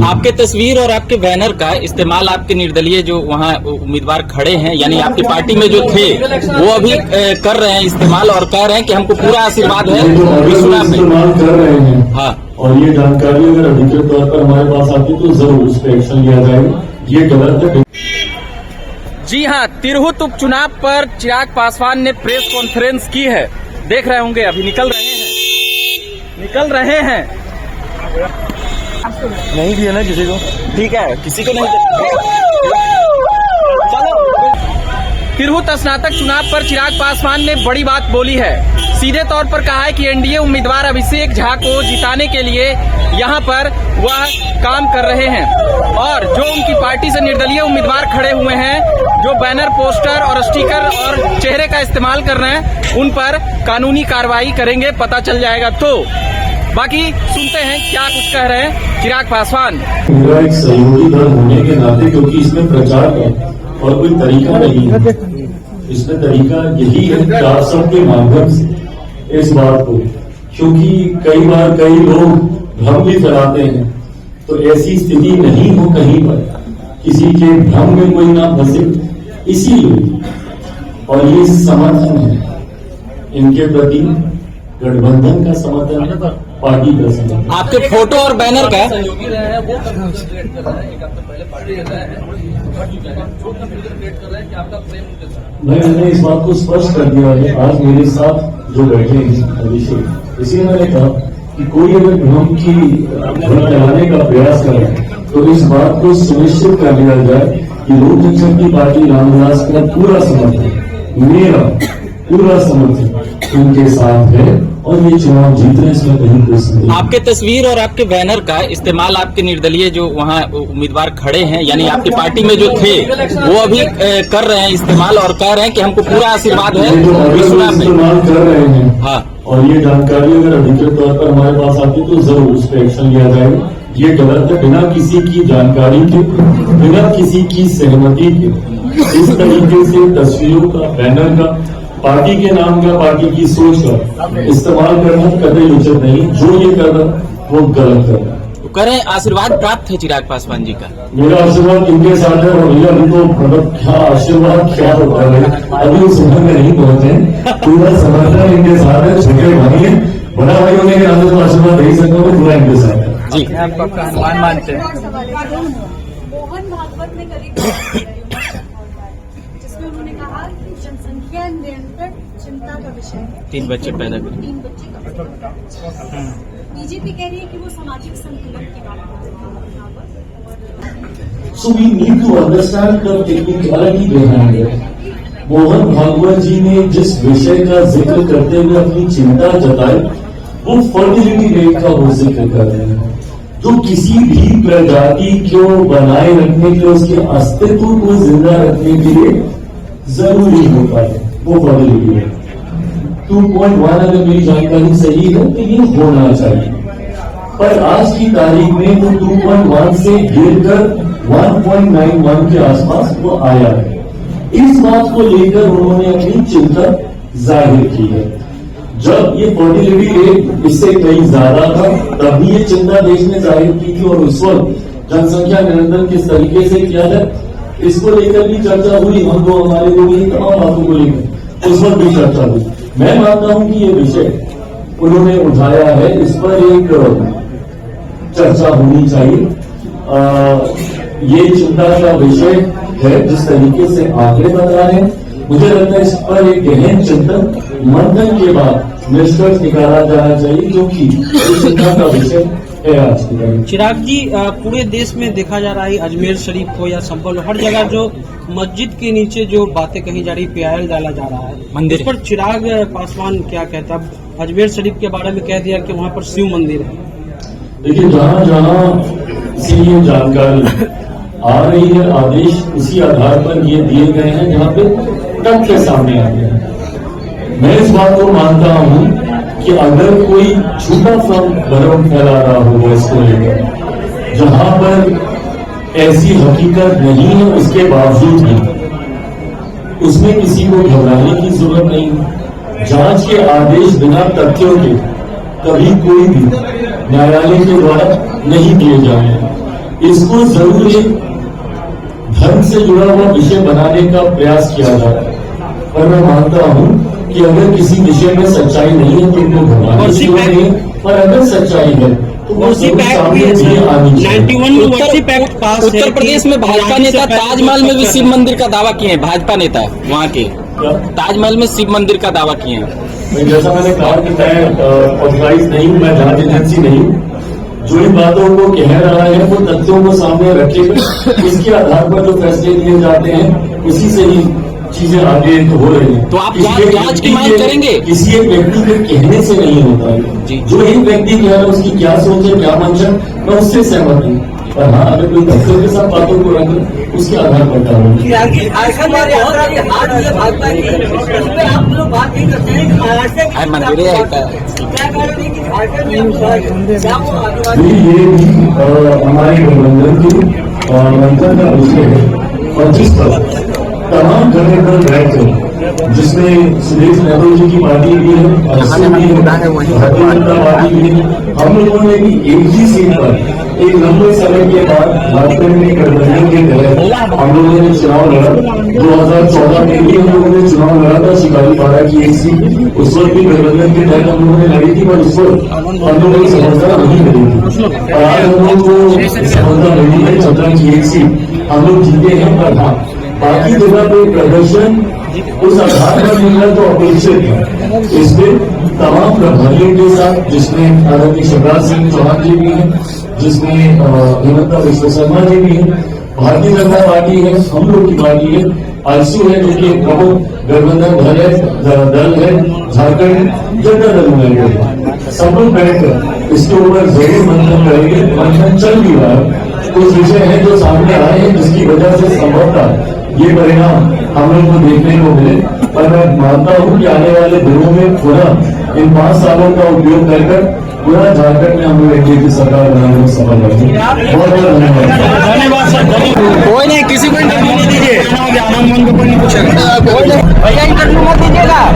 आपके तस्वीर और आपके बैनर का इस्तेमाल आपके निर्दलीय जो वहाँ उम्मीदवार खड़े हैं, यानी आपकी पार्टी में जो थे, वो अभी कर रहे हैं इस्तेमाल और कह रहे हैं कि हमको पूरा आशीर्वाद है इस्तेमाल कर रहे हैं। हाँ, और ये जानकारी अगर अधिकृत तौर पर हमारे पास आती तो जरूर उस पर एक्शन लिया जाएगा। ये गलत है। जी हाँ, तिरहुत उपचुनाव पर चिराग पासवान ने प्रेस कॉन्फ्रेंस की है। देख रहे होंगे, अभी निकल रहे हैं। नहीं दिया ना किसी को, ठीक है, किसी को नहीं। तिरहुत स्नातक चुनाव पर चिराग पासवान ने बड़ी बात बोली है। सीधे तौर पर कहा है कि एनडीए उम्मीदवार अभिषेक झा को जिताने के लिए यहां पर वह काम कर रहे हैं और जो उनकी पार्टी से निर्दलीय उम्मीदवार खड़े हुए हैं, जो बैनर, पोस्टर और स्टिकर और चेहरे का इस्तेमाल कर रहे हैं, उन पर कानूनी कार्रवाई करेंगे, पता चल जाएगा। तो बाकी सुनते हैं क्या कुछ कह रहे हैं चिराग पासवान। मेरा एक सहयोगी दल होने के नाते, क्योंकि इसमें प्रचार का और कोई तरीका नहीं है, इसमें तरीका यही है कि आप सबके माध्यम से इस बात को, क्योंकि कई बार कई लोग भ्रम भी फैलाते हैं, तो ऐसी स्थिति नहीं हो कहीं पर किसी के भ्रम में कोई ना फंसे, इसीलिए और ये समर्थन है इनके प्रति, गठबंधन का समर्थन है, पार्टी का समर्थन। आपके फोटो और बैनर का मैंने इस बात को स्पष्ट कर दिया है। आज मेरे साथ जो बैठे हैं अभिषेक, इसलिए मैंने कहा कि कोई अगर भ्रम फैलाने का प्रयास करे तो इस बात को सुनिश्चित कर लिया जाए कि लोक जनशक्ति पार्टी रामविलास का पूरा समर्थन, मेरा पूरा समर्थन उनके साथ है और ये चुनाव जीत रहे, इसमें कहीं कोई संदेह। आपके तस्वीर और आपके बैनर का इस्तेमाल आपके निर्दलीय जो वहाँ उम्मीदवार खड़े हैं, यानी आपकी पार्टी में जो थे, वो अभी कर रहे हैं इस्तेमाल और कह रहे हैं कि हमको पूरा आशीर्वाद है इस्तेमाल कर रहे हैं। हाँ, और ये जानकारी अगर अधिकृत तौर पर हमारे पास आती तो जरूर उस पर एक्शन लिया जाएगा। ये गलत है। बिना किसी की जानकारी के, बिना किसी की सहमति के इस तरीके से तस्वीरों का, बैनर का, पार्टी के नाम का, पार्टी की सोच का इस्तेमाल करना कभी उचित नहीं। जो ये कर रहा वो गलत कर रहा है। करें, आशीर्वाद प्राप्त है चिराग पासवान जी का। मेरा आशीर्वाद इनके साथ है और भैया अभी तो मतलब क्या आशीर्वाद क्या होता है, अभी उस उम्र में नहीं पहुंचे, पूरा समर्थन इनके साथ है। छोटे भाई है, बड़ा भाई होने के नाते तो आशीर्वाद दे सकता हूँ, पूरा इनके साथ है। जी, आपका सम्मान मानते हैं। मोहन भागवत ने करीब जिसमें उन्होंने कहा कि जनसंख्या निरंतर चिंता का विषय है। 3 बच्चे पैदा करें। 3 बच्चे का बीजेपी कह रही है कि वो सामाजिक संतुलन की बात कर रही है। So we need to understand the technicality behind it. Mohan Bhagwat जी ने जिस विषय का जिक्र करते हुए अपनी चिंता जताई, वो फर्टिलिटी रेट का वो जिक्र कर रहे हैं, जो किसी भी प्रजाति को बनाए रखने के, उसके अस्तित्व को जिंदा रखने के लिए जरूरी होता है, वो फर्टिलिटी रेट 2.1 अगर मेरी जानकारी सही है तो ये होना चाहिए। पर आज की तारीख में वो 2.1 से गिरकर 1.91 के आसपास वो आया है। इस बात को लेकर उन्होंने अपनी चिंता जाहिर की है। जब ये फर्टिलिटी रेट इससे कहीं ज्यादा था, तभी ये चिंता देश ने जाहिर की थी और उस वक्त जनसंख्या निरंतर किस तरीके से किया जाए, इसको लेकर भी चर्चा हुई। हम तो हमारे लोग इन तमाम बातों को लेकर उस वक्त भी चर्चा हुई। मैं मानता हूं कि ये विषय उन्होंने उठाया है, इस पर एक चर्चा होनी चाहिए। ये चिंता का विषय है जिस तरीके से आंकड़े बता रहे हैं। मुझे लगता है इस पर एक गहन चिंतन, मंथन के बाद निष्कर्ष निकाला जाना चाहिए, क्योंकि ये चिंता का विषय है आज की तारीख। चिराग जी, पूरे देश में देखा जा रहा है, अजमेर शरीफ हो या संभल, हर जगह जो मस्जिद के नीचे जो बातें कही जा रही, प्यायल डाला जा रहा है मंदिर, इस पर चिराग पासवान क्या कहता है? अजमेर शरीफ के बारे में कह दिया कि वहाँ पर शिव मंदिर है। देखिए, जहाँ जहाँ से ये जानकारी आ रही है, आदेश उसी आधार पर ये दिए गए हैं जहाँ पे तथ्य सामने आ गए हैं। मैं इस बात को मानता हूँ कि अगर कोई झूठा भ्रम फैला रहा होगा इसको लेकर, जहाँ पर ऐसी हकीकत नहीं है, उसके बावजूद भी उसमें किसी को घबराने की जरूरत नहीं। जांच के आदेश बिना तथ्यों के कभी कोई भी न्यायालय के द्वारा नहीं दिए जाए। इसको जरूर एक धर्म से जुड़ा हुआ विषय बनाने का प्रयास किया जा रहा है, पर मैं मानता हूं कि अगर किसी विषय में सच्चाई नहीं है तो उनको घुमाने की जरूरत नहीं है, पर अगर सच्चाई है तो वो वर्षिप जरूर एक्ट भी सामने है भी सर, आनी चाहिए। 91 में वर्षिप एक्ट पास है उत्तर प्रदेश कि में भाजपा नेता यहाँ से ताजमहल में भी पहले शिव मंदिर का दावा किए हैं। भाजपा नेता वहाँ के क्या? ताजमहल में शिव मंदिर का दावा किए हैं। मैं जैसा मैंने कहा कि मैं ऑथराइज नहीं हूं, मैं जांच एजेंसी नहीं हूं। जो इन बातों को कह रहा है वो तथ्यों को सामने रखेगा, इसके आधार पर जो फैसले लिए जाते हैं उसी से ही चीजें आगे तो हो रही हैं। तो आप किसी एक जांच की व्यक्ति मांग के- करेंगे? किसी एक व्यक्ति के कहने से नहीं होता जी। है। जो एक व्यक्ति कह रहा है उसकी क्या सोच है, क्या मंशा, मैं उससे सहमत हूँ। पर हाँ, अगर कोई तथ्यों के साथ बातों को रख उसके आधार पर कार्रवाई। भाजपा की उस पर आप लोग बात नहीं करते हैं कि महाराष्ट्र अरे मंदिर है का। क्या कारण है कि झारखंड में क्या वो आदिवासी ये भी हमारे गठबंधन की मंथन का विषय है, और जिस पर तमाम घटक दल बैठकर, जिसमें सुरेश यादव जी की पार्टी भी है, अरसू भी है, भारतीय जनता पार्टी भी है, हम लोगों ने भी एक ही सीट पर एक लंबे समय के बाद झारखंड में गठबंधन के तहत हम लोगों ने चुनाव लड़ा। 2014 में भी हम लोगों ने चुनाव लड़ा था शिकारीपाड़ा की एक सीट, उस वक्त भी गठबंधन के तहत हम लोगों ने लड़ी थी, पर उस वक्त हम लोगों को सफलता नहीं मिली थी। और आज हम लोग को सफलता मिली है, 14 की एक सीट हम लोग जीते हैं। पर हाँ, बाकी जगह पे प्रदर्शन उस आधार पर मिलना तो अपेक्षित है। इसमें तमाम प्रभारियों के साथ, जिसमें आदरणीय शिवराज सिंह चौहान जी भी हैं, जिसमें हेमंता विश्व शर्मा जी भी हैं, भारतीय जनता पार्टी है, हम लोग की पार्टी है, आरसू है जो कि एक प्रमुख गठबंधन दल है, झारखंड जनता दल यूनाइटेड है। सब लोग बैठकर इसके ऊपर जरूर मंथन करेंगे। मंथन चल भी रहा है, कुछ विषय है जो सामने आए हैं जिसकी वजह से संभवतः ये परिणाम हम लोग को देखने को मिले। पर मैं मानता हूं कि आने वाले दिनों में पुनः इन 5 सालों का उपयोग कर पूरा झारखंड में हम लोग एनडीए की सरकार बनाने में सफल रहेंगे। बहुत बहुत धन्यवाद। धन्यवाद सर, धन्यवाद। कोई नहीं, किसी को इंटरव्यू नहीं दीजिए। भैया इंटरव्यू मत दीजिएगा।